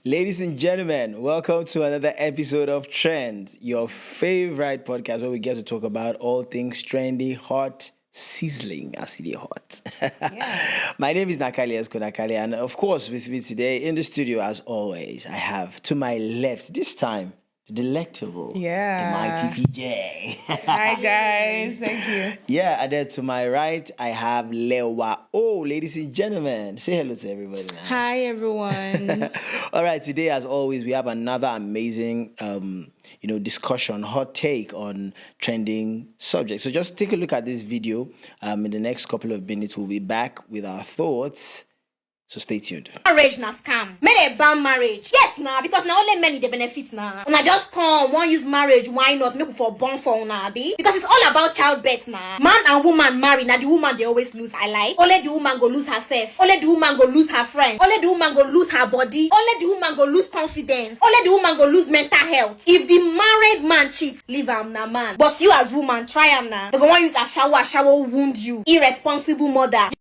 Ladies and gentlemen, welcome to another episode of Trend, your favorite podcast where we get to talk about all things trendy, hot, sizzling, acidy hot. Yeah. My name is Nakali Eskonakali, and of course, with me today in the studio, as always, I have to my left this time the delectable, Yeah. MIT PJ. Hi guys, thank you. Yeah, and then to my right, I have Lewa. Oh, ladies and gentlemen, say hello to everybody now. Hi everyone. All right, today, as always, we have another amazing, discussion, hot take on trending subjects. So just take a look at this video. In the next couple of minutes, we'll be back with our thoughts. So stay tuned. Marriage na scam. May they ban marriage? Yes, nah, because now only many the benefits now. Una just come, one use marriage, why not? Make for born for una, be? Because it's all about childbirth now. Man and woman marry, now the woman they always lose her life. Only the woman go lose herself. Only the woman go lose her friend. Only the woman go lose her body. Only the woman go lose confidence. Only the woman go lose mental health. If the married man cheats, leave am na man. But you as woman, try am na. They go want use a shower wound you. Irresponsible mother.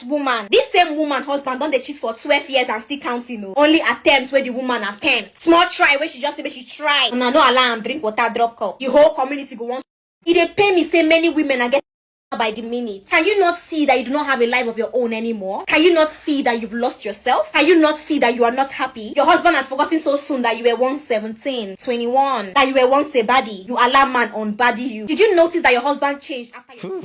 Woman, this same woman husband don't they cheat for 12 years and still counting. No, only attempts where the woman attempt. Small try where she just say she try. And I no alarm, drink water, drop cup. The whole community go on. If they pay me, say many women are getting by the minute. Can you not see that you do not have a life of your own anymore? Can you not see that you've lost yourself? Can you not see that you are not happy? Your husband has forgotten so soon that you were once 17, 21, that you were once a baddie. You alarm man on baddie you. Did you notice that your husband changed after you?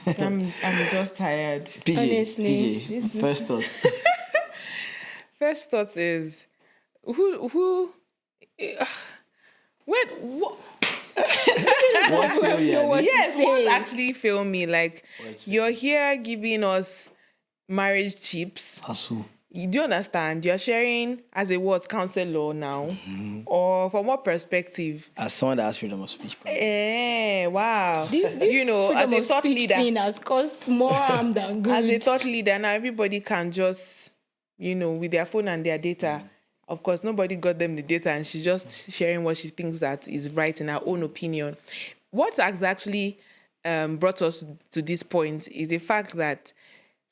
I'm just tired. PJ, Honestly. PJ, first thoughts. First thought is who wait what What will you what to yes, say. what actually fail me? Like What's you're here giving us marriage tips. Hasu. You do understand? You're sharing as a what counselor now, or from what perspective? As someone that has freedom of speech. Wow. This as freedom a of thought speech leader, thing has caused more harm than good. as a thought leader, now everybody can just, with their phone and their data. Of course, nobody got them the data, and she's just sharing what she thinks that is right in her own opinion. What has actually brought us to this point is the fact that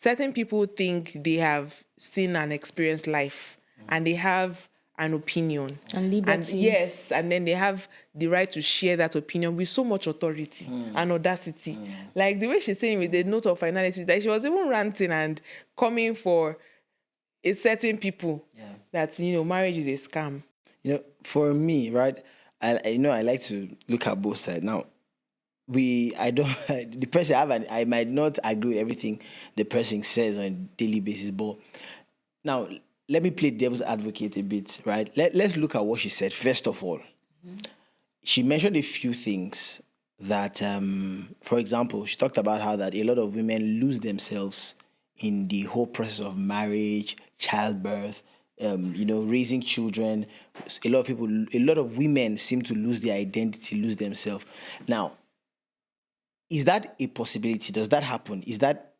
certain people think they have seen and experienced life, and they have an opinion. And liberty. Yes, and then they have the right to share that opinion with so much authority and audacity. Like the way she's saying with the note of finality, that she was even ranting and coming for a certain people that, marriage is a scam. For me, right, I like to look at both sides. Now, the person I might not agree with everything the person says on a daily basis, but now let me play devil's advocate a bit, right? Let's look at what she said. First of all, she mentioned a few things that, for example, she talked about how that a lot of women lose themselves in the whole process of marriage, childbirth, raising children. A lot of women seem to lose their identity, lose themselves. Now, is that a possibility? Does that happen? Is that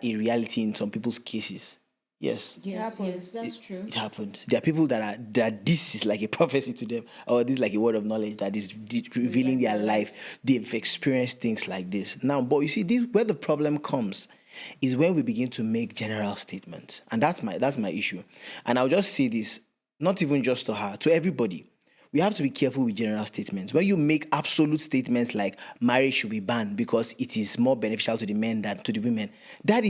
a reality in some people's cases? Yes. Yes, that's true. It happens. There are people that this is like a prophecy to them, or this is like a word of knowledge that is revealing their life. They've experienced things like this. Now, but you see, where the problem comes is when we begin to make general statements. And that's my issue. And I'll just say this, not even just to her, to everybody. We have to be careful with general statements. When you make absolute statements like marriage should be banned because it is more beneficial to the men than to the women, it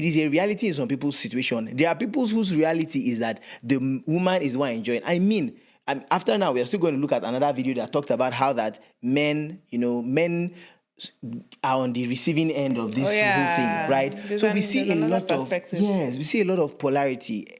is a reality in some people's situation. There are people whose reality is that the woman is the one enjoying. After now, we are still going to look at another video that talked about how that men are on the receiving end of this whole thing, right? So we see a lot of polarity,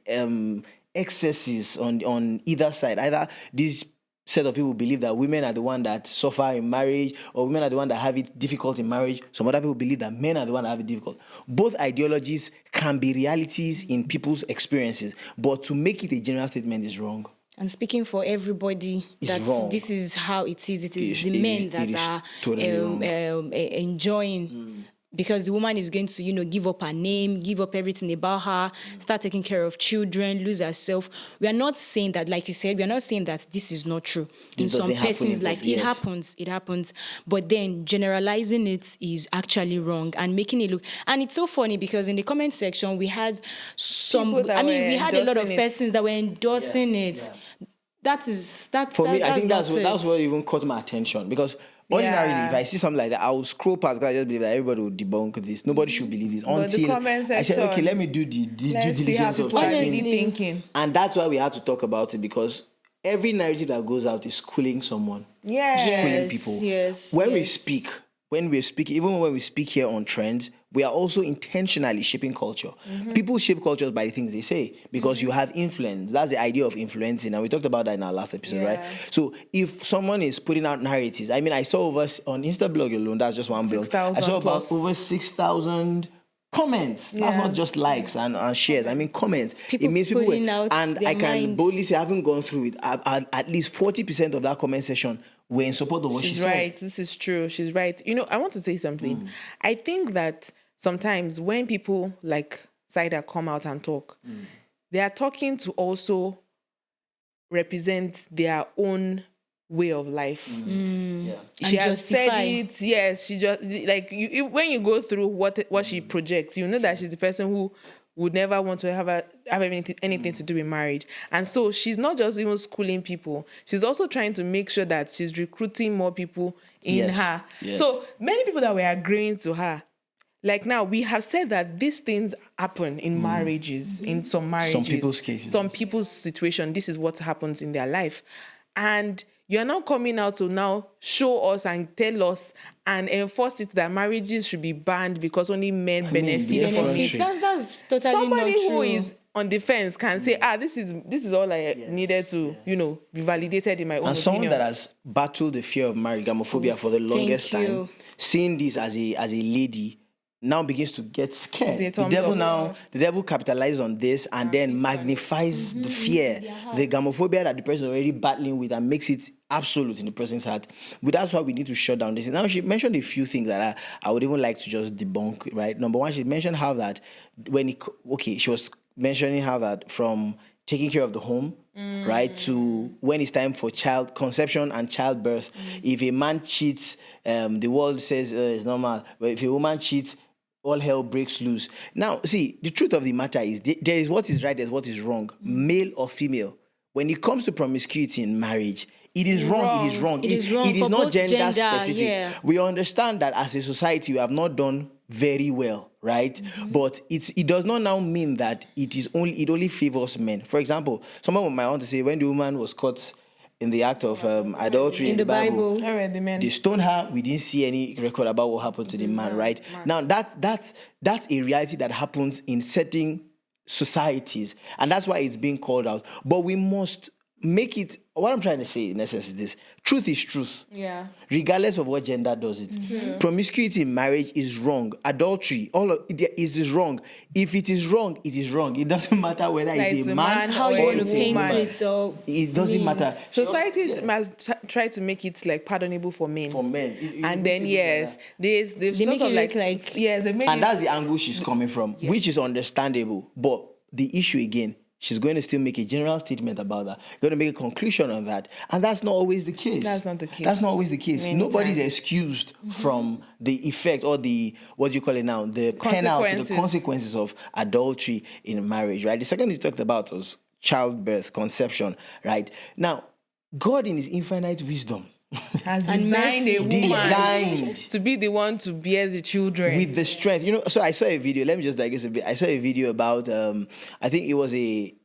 excesses on either side. Either this set of people believe that women are the one that suffer in marriage, or women are the one that have it difficult in marriage. Some other people believe that men are the one that have it difficult. Both ideologies can be realities in people's experiences, but to make it a general statement is wrong. And speaking for everybody, that this is how it is. It is the men that are totally enjoying because the woman is going to, give up her name, give up everything about her, start taking care of children, lose herself. We are not saying that, like you said, we are not saying that this is not true. In some person's life, it happens. But then generalizing it is actually wrong and making it look. And it's so funny because in the comment section, we had we had a lot of persons that were endorsing it. For me, I think that's what even caught my attention, because ordinarily, if I see something like that, I will scroll past because I just believe that everybody will debunk this. Nobody should believe this until I said, okay, let me do the due diligence of thinking. And that's why we had to talk about it, because every narrative that goes out is schooling someone. Schooling people. When we speak, even when we speak here on trends, we are also intentionally shaping culture. People shape cultures by the things they say, because you have influence. That's the idea of influencing, and we talked about that in our last episode, right? So if someone is putting out narratives, I mean, I saw over on Instablog alone, that's just one blog, I saw about over 6,000 comments. That's not just likes and shares. I mean, comments. It means people were, and I can boldly say, I haven't gone through it. At least 40% of that comment section were in support of what she said. She's right. This is true. She's right. I want to say something. I think that sometimes when people like Saida come out and talk, they are talking to also represent their own way of life. She has said it. Yes, she just like when you go through what she projects, you know that she's the person who would never want to have anything to do with marriage. And so she's not just even schooling people. She's also trying to make sure that she's recruiting more people in her. So many people that were agreeing to her, like now, we have said that these things happen in marriages, in some marriages. Some people's cases. Some people's situation. This is what happens in their life. And you're now coming out to now show us and tell us and enforce it that marriages should be banned because only men benefit from it. That's totally Somebody not true. who is on the fence can say, this is all I needed to, be validated in my own and opinion. someone that has battled the fear of marriage, gamophobia, for the longest time, seeing this as a lady, now begins to get scared. The devil capitalizes on this and then magnifies the fear, the gamophobia that the person is already battling with, and makes it absolute in the person's heart. But that's why we need to shut down this. Now, she mentioned a few things that I would even like to just debunk, right? Number one, she mentioned how that she was mentioning how that from taking care of the home, right, to when it's time for child conception and childbirth. If a man cheats, the world says it's normal. But if a woman cheats, all hell breaks loose. Now, see, the truth of the matter is there is what is right, there's what is wrong, male or female. When it comes to promiscuity in marriage, it is wrong. It is wrong. It is wrong. It is not gender specific. Yeah. We understand that as a society, we have not done very well, right? But it does not now mean that it only favors men. For example, someone might want to say when the woman was caught in the act of adultery in the Bible, they stoned her. We didn't see any record about what happened to the man, right? Now that's a reality that happens in certain societies, and that's why it's being called out. But we must make it. What I'm trying to say in essence is this: truth is truth. Yeah. Regardless of what gender does it. Promiscuity in marriage is wrong. Adultery, all of it is wrong. If it is wrong, it is wrong. It doesn't matter whether it's a man how or you want to it's a paint woman. it. So it doesn't matter. Society must try to make it like pardonable for men. For men. And then they've they sort make of it like look like they made And it, that's the angle she's coming from, which is understandable. But the issue again, she's going to still make a general statement about that, going to make a conclusion on that. And that's not always the case. That's not the case. That's not always the case. Many Nobody's times. excused from the effect or the, what do you call it now, the penalty, the consequences of adultery in marriage, right? The second he talked about was childbirth, conception, right? Now, God in his infinite wisdom has designed a woman to be the one to bear the children with the strength. So I saw a video. Let me just digress a bit. I saw a video about I think it was a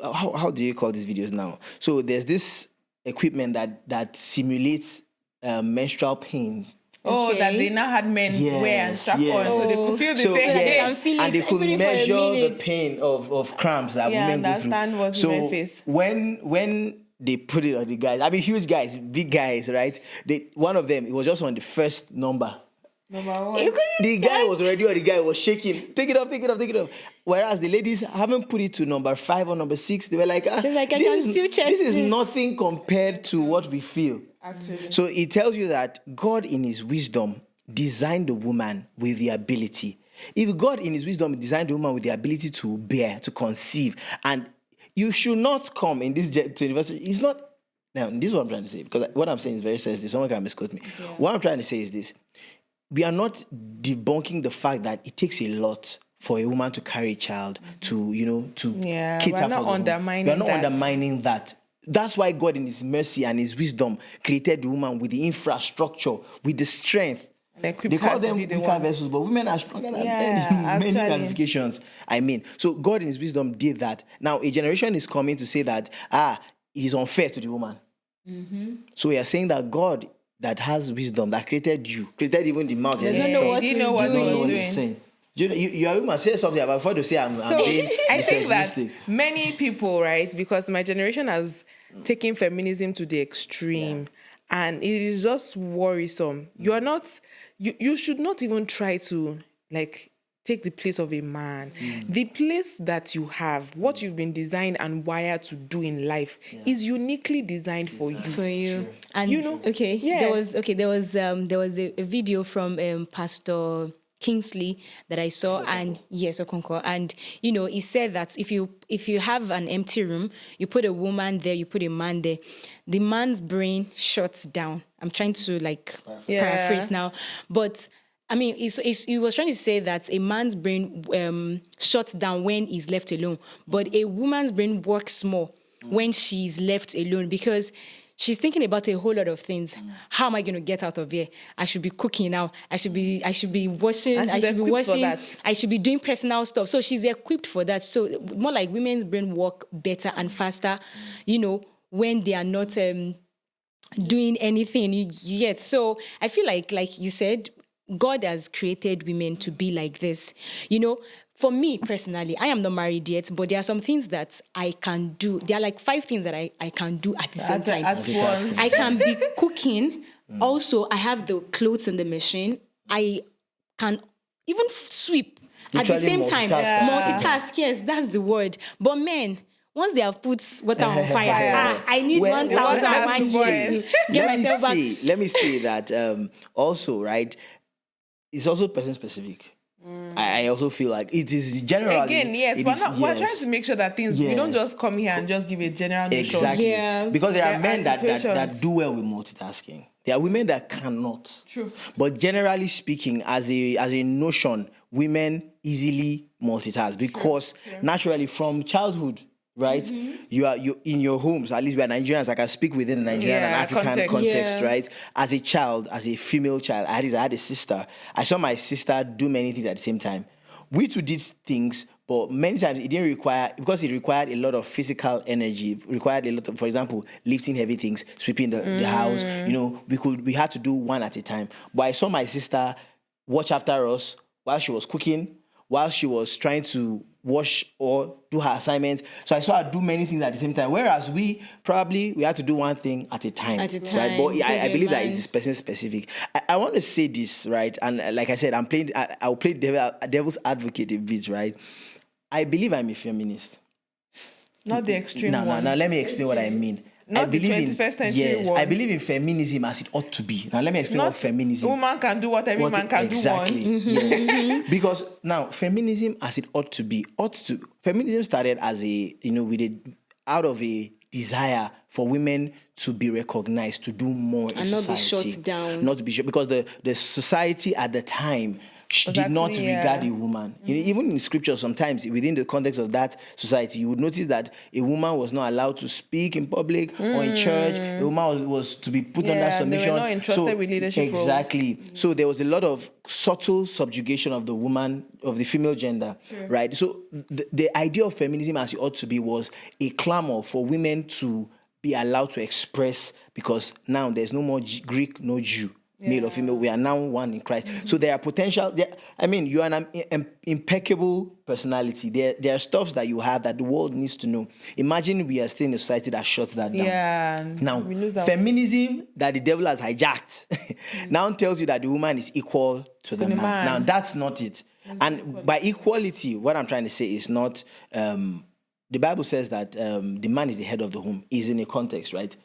how do you call these videos now? So there's this equipment that simulates menstrual pain. that they now had men wear and strap on, so they could feel the pain. And they could measure the pain of cramps that women go through. Understand what women face. When they put it on the guys, I mean huge guys, big guys, right? One of them, it was just on the first number. Number one. The guy was already on, the guy was shaking. Take it off. Whereas the ladies haven't put it to number 5 or number 6. They were like, I can still check this. This is nothing compared to what we feel. Actually. So it tells you that God in his wisdom designed the woman with the ability. If God in his wisdom designed the woman with the ability to bear, to conceive, and you should not come in this to university. It's not. Now, this is what I'm trying to say, because what I'm saying is very sensitive. Someone can misquote me. Yeah. What I'm trying to say is this. We are not debunking the fact that it takes a lot for a woman to carry a child, to cater we're not for undermining We're not that. undermining that. That's why God in his mercy and his wisdom created the woman with the infrastructure, with the strength. They call them weaker vessels, but women are stronger than men in many ramifications. I mean, so God in his wisdom did that. Now, a generation is coming to say that, it is unfair to the woman. Mm-hmm. So we are saying that God that has wisdom, that created you, created even the mountain. Doesn't know what he's saying. You are a woman, say something about before to say I'm being I think that many people, right, because my generation has taken feminism to the extreme, and it is just worrisome. You are not... You should not even try to take the place of a man. The place that you have, what you've been designed and wired to do in life, is uniquely designed for you. For you, and there was a video from Pastor Kingsley that I saw, and Okonkwo, and he said that if you have an empty room, you put a woman there, you put a man there, the man's brain shuts down. I'm trying to paraphrase now, but I mean, he was trying to say that a man's brain shuts down when he's left alone, but a woman's brain works more when she's left alone, because she's thinking about a whole lot of things. How am I going to get out of here? I should be cooking now. I should be washing. I should be doing personal stuff. So she's equipped for that. So more like women's brain work better and faster, when they are not doing anything yet. So I feel like you said, God has created women to be like this. For me personally, I am not married yet, but there are some things that I can do. There are like 5 things that I can do at the same time. I can be cooking. Also, I have the clothes in the machine. I can even sweep at the same time. Multitask, yes, that's the word. But men, once they have put water on fire, I need 1,001 years to get myself back. Let me say that also, right? It's also person specific. I also feel like it is generally... Again, yes, we're trying to make sure that things... We don't just come here and just give a general notion. Exactly. Yeah. Because there are men that do well with multitasking. There are women that cannot. True. But generally speaking, as a notion, women easily multitask because naturally from childhood, right? Mm-hmm. You in your homes, at least we are Nigerians, I can speak within the Nigerian and African context, right? As a child, as a female child, I had a sister. I saw my sister do many things at the same time. We too did things, but many times it didn't require, because it required a lot of physical energy, it required a lot of, for example, lifting heavy things, sweeping the house. We had to do one at a time. But I saw my sister watch after us while she was cooking, while she was trying to wash or do her assignments. So I saw her do many things at the same time. Whereas we had to do one thing at a time. Right? But I believe that it is person specific. I want to say this, right? And like I said, I'll play devil's advocate a bit, right? I believe I'm a feminist. Not the extreme one. No, let me explain what I mean. Not the 21st century one. I believe in feminism as it ought to be. Now, let me explain what feminism... Woman can do what every man can do. Exactly, yes. Because now, feminism as it ought to be, feminism started as out of a desire for women to be recognized, to do more in society. And not be shut down. Not to be shut, because the society at the time did not regard a woman. Even in scripture, sometimes within the context of that society, you would notice that a woman was not allowed to speak in public or in church. A woman was to be put under submission. They were not entrusted with leadership roles. Exactly. So there was a lot of subtle subjugation of the woman, of the female gender, right? So the idea of feminism as it ought to be was a clamor for women to be allowed to express, because now there's no more Greek, no Jew. Male or female, we are now one in Christ. So there are potential. You are an impeccable personality. There are stuffs that you have that the world needs to know. Imagine we are still in a society that shuts that down. Yeah. Now, feminism that the devil has hijacked now tells you that the woman is equal to the man. Now, that's not it. And by equality, what I'm trying to say is not... the Bible says that the man is the head of the home. Is in a context, right?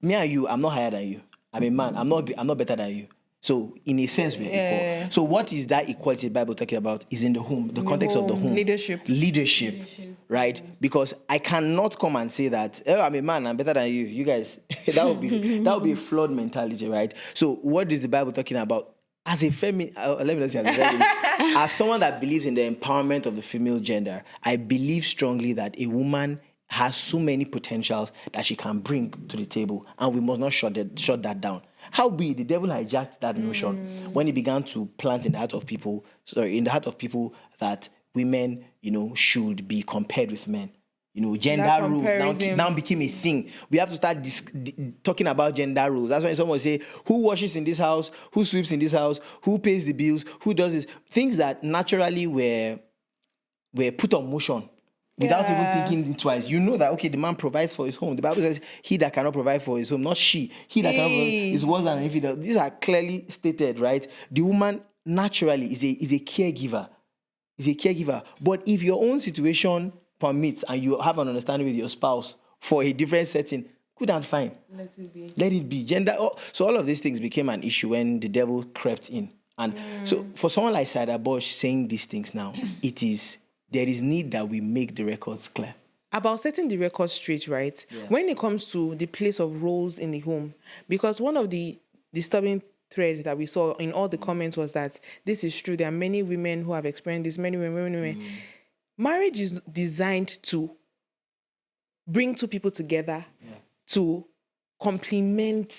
Me and you, I'm not higher than you. I'm a man. I'm not better than you. So in a sense, we're equal. So what is that equality the Bible talking about? Is in the home, the context of the home. Leadership, right? Because I cannot come and say that, oh, I'm a man, I'm better than you. You guys, that would be a flawed mentality, right? So what is the Bible talking about? As a feminist, let me not say as a feminist, as someone that believes in the empowerment of the female gender, I believe strongly that a woman has so many potentials that she can bring to the table, and we must not shut that down. How the devil hijacked that notion when he began to plant in the heart of people that women, should be compared with men. Gender roles now became a thing. We have to start talking about gender roles. That's when someone say, who washes in this house? Who sweeps in this house? Who pays the bills? Who does this? Things that naturally were put on motion without even thinking twice. You know that, okay, the man provides for his home. The Bible says he that cannot provide for his home, not she. He that cannot provide is worse than an infidel. These are clearly stated, right? The woman naturally is a caregiver. Is a caregiver. But if your own situation permits and you have an understanding with your spouse for a different setting, good and fine. Let it be. Gender. So all of these things became an issue when the devil crept in. And so for someone like Sada Bosch saying these things now, there is need that we make the records clear. About setting the record straight, right? Yeah. When it comes to the place of roles in the home, because one of the disturbing threads that we saw in all the comments was that this is true. There are many women who have experienced this, many women. Marriage is designed to bring two people together, to complement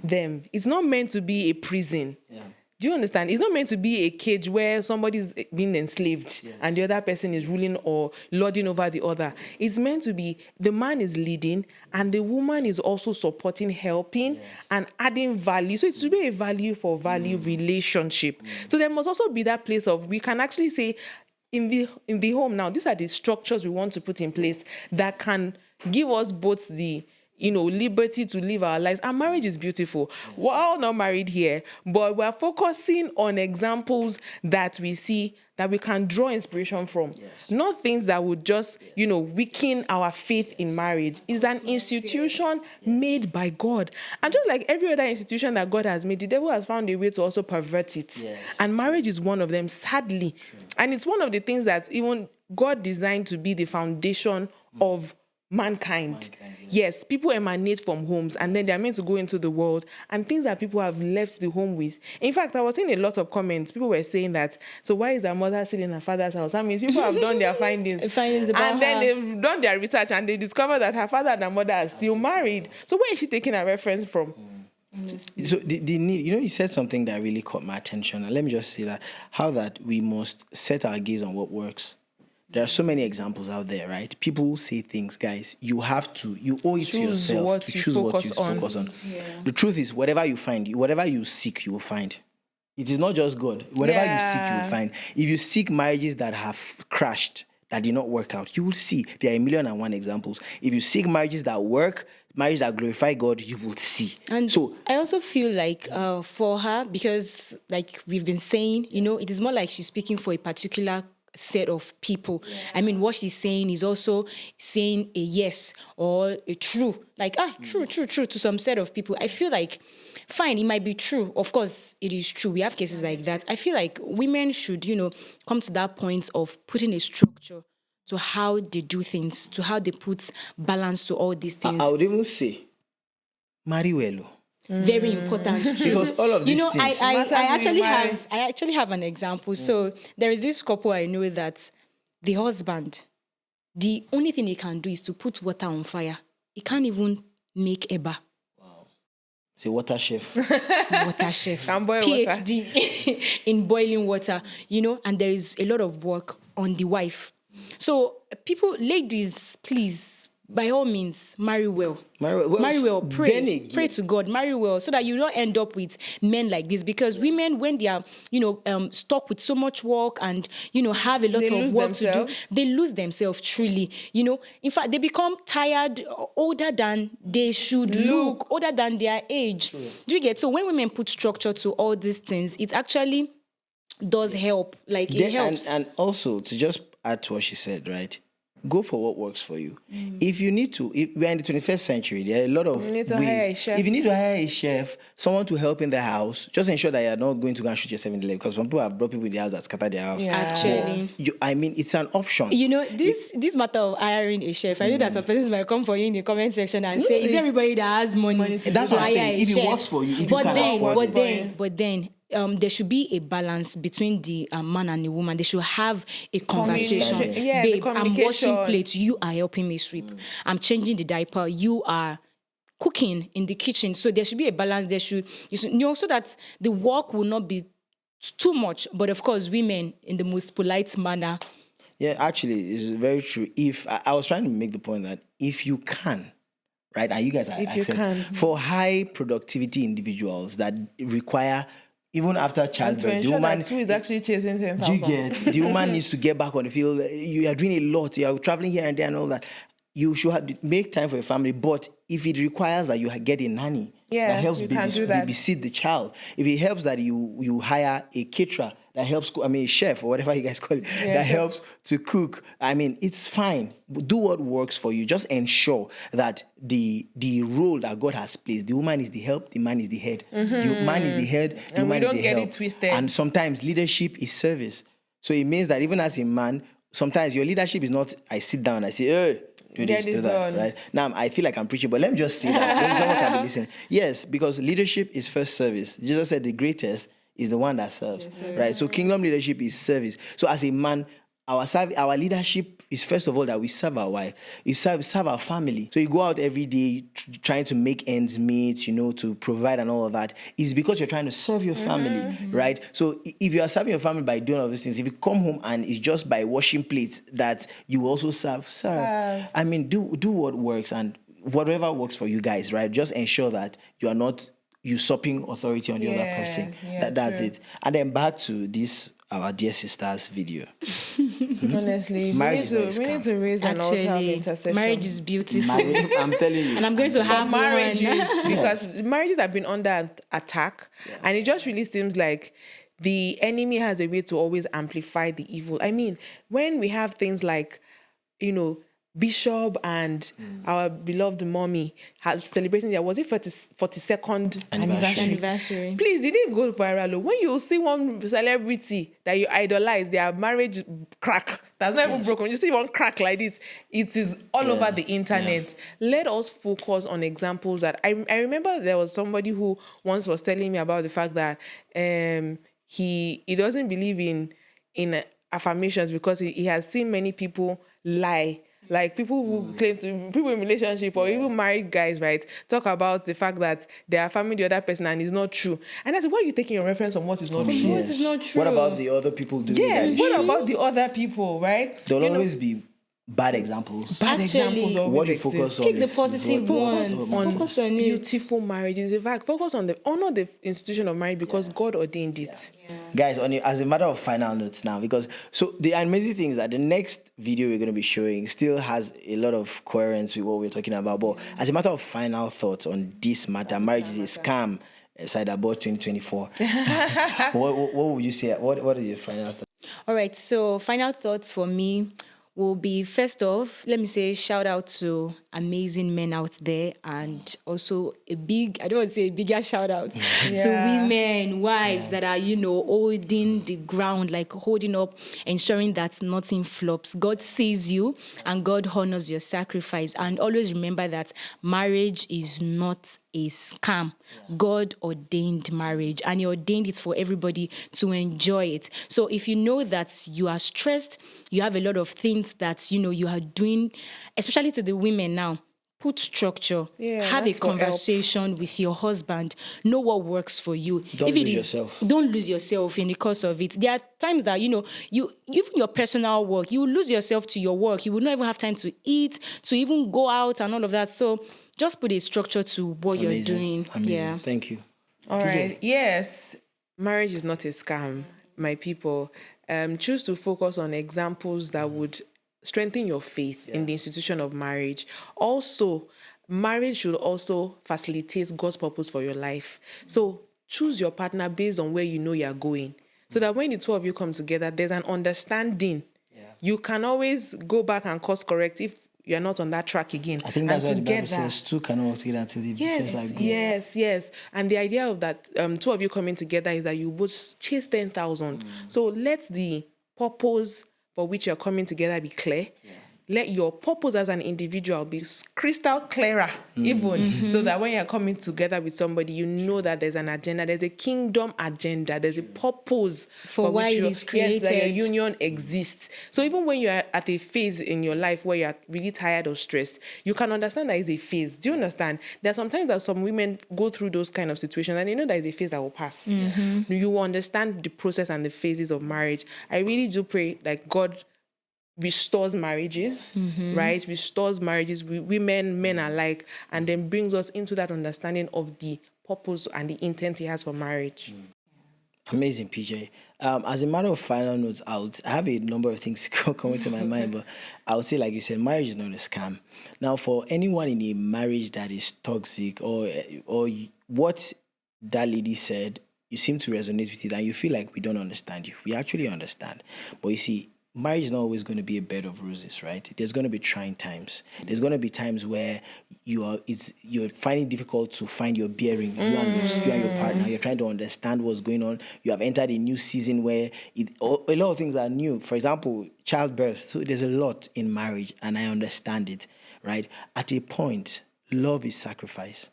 them. It's not meant to be a prison. Yeah. Do you understand? It's not meant to be a cage where somebody's being enslaved and the other person is ruling or lording over the other. It's meant to be the man is leading and the woman is also supporting, helping, and adding value. So it should be a value for value relationship. So there must also be that place of, we can actually say, in the home now, these are the structures we want to put in place that can give us both the liberty to live our lives. And marriage is beautiful. We're all not married here, but we're focusing on examples that we see that we can draw inspiration from. Yes. Not things that would just, weaken our faith in marriage. It's an institution made by God. And just like every other institution that God has made, the devil has found a way to also pervert it. Yes. And marriage is one of them, sadly. True. And it's one of the things that even God designed to be the foundation of mankind. Yes, people emanate from homes and then they're meant to go into the world, and things that people have left the home with. In fact, I was seeing a lot of comments. People were saying that, so why is their mother still in her father's house? That means people have done their findings about and then they've done their research and they discovered that her father and her mother are still married. So where is she taking a reference from? So the need, you said something that really caught my attention, and let me just say that, how that we must set our gaze on what works. There are so many examples out there, right? People say things, guys, you owe it to yourself to choose what you focus on. Yeah. The truth is, whatever you find, whatever you seek, you will find. It is not just God. Whatever you seek, you will find. If you seek marriages that have crashed, that did not work out, you will see. There are 1,000,001 examples. If you seek marriages that work, marriages that glorify God, you will see. And so I also feel like for her, because like we've been saying, it is more like she's speaking for a particular set of people. Yeah. I mean, what she's saying is also saying a yes or a true, like true to some set of people. I feel like, fine, it might be true. Of course, it is true. We have cases like that. I feel like women should, come to that point of putting a structure to how they do things, to how they put balance to all these things. I would even say, marry well. Very important too. Because all of these things. I actually have an example. So there is this couple I know that the husband, the only thing he can do is to put water on fire. He can't even make eba. Wow. He's a water chef. Water chef. Can boil PhD water. in boiling water, and there is a lot of work on the wife. So people, ladies, please, by all means, marry well. Marry well. Pray to God. Marry well, so that you don't end up with men like this. Because women, when they are, stuck with so much work and have a lot of work to do, they lose themselves truly. In fact, they become tired, older than they should look, older than their age. True. Do you get? So when women put structure to all these things, it actually does help. Like it helps. And also to just add to what she said, right? go for what works for you. If you need to, if we're in the 21st century, there are a lot of need to ways. hire a chef. If you need to hire a chef, someone to help in the house, just ensure that you're not going to go and shoot yourself in the leg, because some people have brought people in the house that scatter their house. Yeah. Actually. It's an option. This matter of hiring a chef, I know that some persons might come for you in the comment section and say, is everybody that has money That's to what I'm hire saying. a If it chef? works for you, if you can afford it. But then, there should be a balance between the man and the woman. They should have a conversation. Yeah, the Babe, I'm communication. washing plates. You are helping me sweep. I'm changing the diaper. You are cooking in the kitchen. So there should be a balance. So that the work will not be too much. But of course, women in the most polite manner. Yeah, actually, it's very true. If I was trying to make the point that if you can, right, and you guys are If you can. for high productivity individuals that require, even after And to childbirth, the ensure woman that two is actually chasing do 10,000. you get the woman needs to get back on the field. You are doing a lot. You are traveling here and there and all that. You should make time for your family. But if it requires that you get a nanny that helps you can do that. babysit the child, if it helps that you hire a caterer that helps, a chef or whatever you guys call it, that helps to cook, it's fine. Do what works for you. Just ensure that the role that God has placed, the woman is the help, the man is the head. The man is the head, the And we woman don't is the get help. it twisted. And sometimes leadership is service. So it means that even as a man, sometimes your leadership is not, I sit down, I say, hey, do Get this, this do that, done. right? Now, I feel like I'm preaching, but let me just say that. Maybe someone can be listening. Yes, because leadership is first service. Jesus said the greatest is the one that serves, right? So kingdom leadership is service. So as a man, our leadership is first of all that we serve our wife, we serve our family. So you go out every day trying to make ends meet, to provide and all of that. Is because you're trying to serve your family, right? So if you are serving your family by doing all these things, if you come home and it's just by washing plates that you also serve. Do what works, and whatever works for you guys, right? Just ensure that you are not usurping authority on the other person. That's true. it. And then back to this our dear sister's video. Honestly, Marriage we is not a need to raise an altar of Actually, intercession. marriage is beautiful. I'm telling you. And I'm going to have marriages one. because marriages have been under attack, and it just really seems like the enemy has a way to always amplify the evil. When we have things like, Bishop and our beloved mommy celebrating their 42nd Anniversary. Please, it didn't go viral. When you see one celebrity that you idolize, their marriage crack that's not even broken. You see one crack like this, it is all over the internet. Let us focus on examples that I remember there was somebody who once was telling me about the fact that he doesn't believe in affirmations because he has seen many people lie. Like people who claim to people in relationship or even married guys, right? Talk about the fact that they are affirming the other person and it's not true. And that's why are you taking your reference on what is not true? What is not true? What about the other people doing that? Yeah, is what true? about the other people, right? There'll always be bad examples. Bad examples always What you exist. focus on Pick the is positive what ones. focus on Focus on it. beautiful marriages. In fact, focus on honor the institution of marriage because God ordained it. Guys, as a matter of final notes now, because the amazing thing is that the next video we're going to be showing still has a lot of coherence with what we're talking about. But as a matter of final thoughts on this matter, marriage is a scam. Side about 2024. what would you say? What is your final thought? All right, so final thoughts for me will be, first off, let me say shout out to amazing men out there, and also I don't want to say a bigger shout out to women, wives that are, holding the ground, like holding up, ensuring that nothing flops. God sees you and God honors your sacrifice. And always remember that marriage is not a scam. God ordained marriage, and He ordained it for everybody to enjoy it. So if you know that you are stressed, you have a lot of things that you are doing, especially to the women now, put structure. Have a ask for help. conversation with your husband. Know what works for you. Don't lose yourself. Don't lose yourself in the course of it. There are times that you even your personal work, you will lose yourself to your work. You will not even have time to eat, to even go out and all of that. So just put a structure to what you're doing. Amazing. Yeah. Thank you. All right. Yes, marriage is not a scam, my people. Choose to focus on examples that would strengthen your faith in the institution of marriage. Also, marriage should also facilitate God's purpose for your life. So choose your partner based on where you know you're going, so that when the two of you come together, there's an understanding you can always go back and course correct if you're not on that track again. I think that's and what the Bible says. Two cannot work together until they Yes, like yes. And the idea of that, two of you coming together is that you both chase 10,000. So let the purpose for which you're coming together be clear. Yeah. Let your purpose as an individual be crystal clearer, even, so that when you're coming together with somebody, you know that there's an agenda, there's a kingdom agenda, there's a purpose for why it is created. That your union exists. So even when you're at a phase in your life where you're really tired or stressed, you can understand that it's a phase. Do you understand? There are sometimes that some women go through those kind of situations and they know that it's a phase that will pass. You understand the process and the phases of marriage. I really do pray that God restores marriages, right? Restores marriages, women, men alike, and then brings us into that understanding of the purpose and the intent he has for marriage. Amazing, PJ. As a matter of final notes, I have a number of things coming to my mind, but I would say, like you said, marriage is not a scam. Now, for anyone in a marriage that is toxic, or what that lady said, you seem to resonate with it, and you feel like we don't understand you. We actually understand. But you see, marriage is not always going to be a bed of roses, right? There's going to be trying times. There's going to be times where you're finding it difficult to find your bearing. You and your partner, you're trying to understand what's going on. You have entered a new season where a lot of things are new. For example, childbirth. So there's a lot in marriage, and I understand it, right? At a point, love is sacrifice,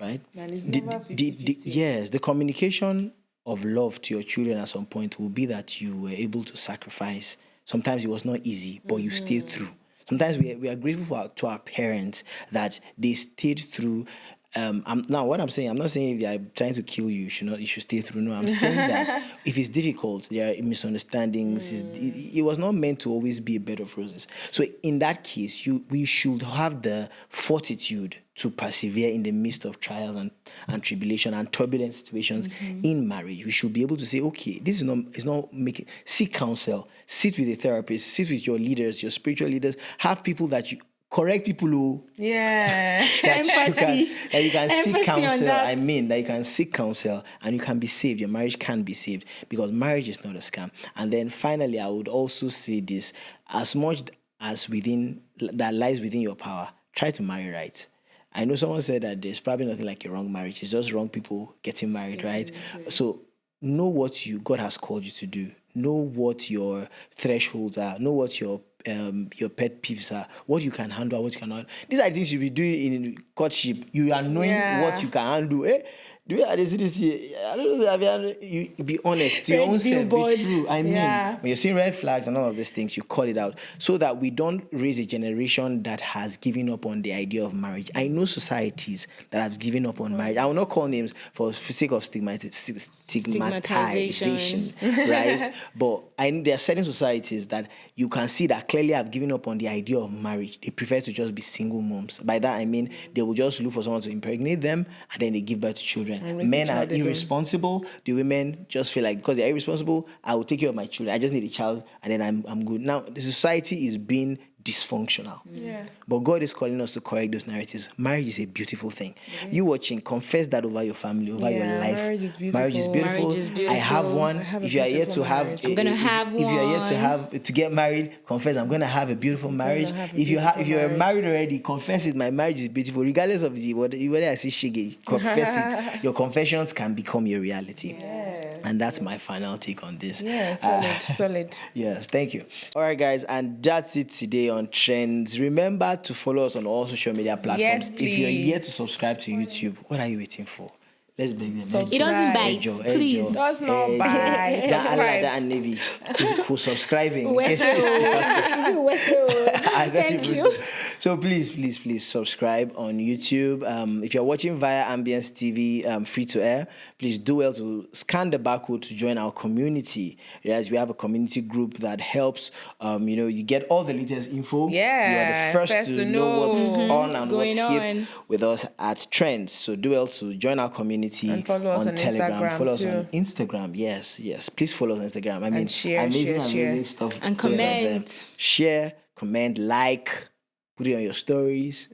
right? And it's never 50-50. Yes, the communication of love to your children at some point will be that you were able to sacrifice. Sometimes it was not easy, but you stayed through. Sometimes we are grateful to our parents that they stayed through. Now, what I'm saying, I'm not saying if they are trying to kill you, you should stay through. No, I'm saying that if it's difficult, there are misunderstandings. It was not meant to always be a bed of roses. So in that case, we should have the fortitude to persevere in the midst of trials and tribulation and turbulent situations in marriage. We should be able to say, okay, this is not making. Seek counsel, sit with a therapist, sit with your leaders, your spiritual leaders, have people that you. Correct people who that you can seek counsel. I mean, that you can seek counsel and you can be saved. Your marriage can be saved because marriage is not a scam. And then finally, I would also say this: as much as that lies within your power, try to marry right. I know someone said that there's probably nothing like a wrong marriage. It's just wrong people getting married, right? So know what God has called you to do. Know what your thresholds are. Know what your pet peeves are, what you can handle, what you cannot. These are things you be doing in courtship. You are knowing what you can handle. The way I see this, I don't know. You be honest to your own self. Be true. I mean, when you're seeing red flags and all of these things, you call it out so that we don't raise a generation that has given up on the idea of marriage. I know societies that have given up on marriage. I will not call names for sake of stigmatization, right? But there are certain societies that you can see that clearly have given up on the idea of marriage. They prefer to just be single moms. By that I mean they will just look for someone to impregnate them and then they give birth to children. Men are irresponsible. The women just feel like because they're irresponsible, I will take care of my children. I just need a child and then I'm good. Now the society is being dysfunctional. But God is calling us to correct those narratives. Marriage is a beautiful thing. You watching, confess that over your family, over your life. Marriage is beautiful. Marriage is beautiful. I have one. If you are yet to have, I'm gonna have one. If you are yet to get married, confess I'm gonna have a beautiful marriage. If you're married already, confess it. My marriage is beautiful, regardless of whether I see shiggy. Confess it. Your confessions can become your reality. And that's my final take on this. Solid. Yes, thank you. All right, guys, and that's it today on Trends. Remember to follow us on all social media platforms. If you're yet to subscribe to YouTube, what are you waiting for? Let's beg them. It doesn't bite, please. Does not bite. Subscribe. Subscribing. Thank you. So please subscribe on YouTube. If you're watching via Ambience TV, free to air, please do well to scan the barcode to join our community. Yes, we have a community group that helps. You get all the latest info. You are the first to know what's on and what's hip with us at Trends. So do well to join our community. And follow us on Telegram. Follow us on Instagram. Yes. Please follow us on Instagram. I mean, share, amazing stuff. And comment. Share, comment, like, put it on your stories.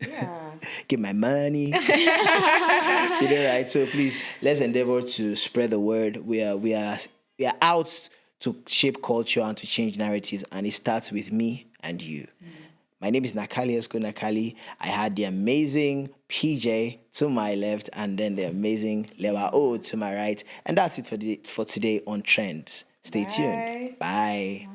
Get my money. Right? So please, let's endeavor to spread the word. We are out to shape culture and to change narratives, and it starts with me and you. My name is Nakali Esko Nakali. I had the amazing PJ to my left and then the amazing Lewa O to my right. And that's it for today on Trends. Stay tuned. Bye.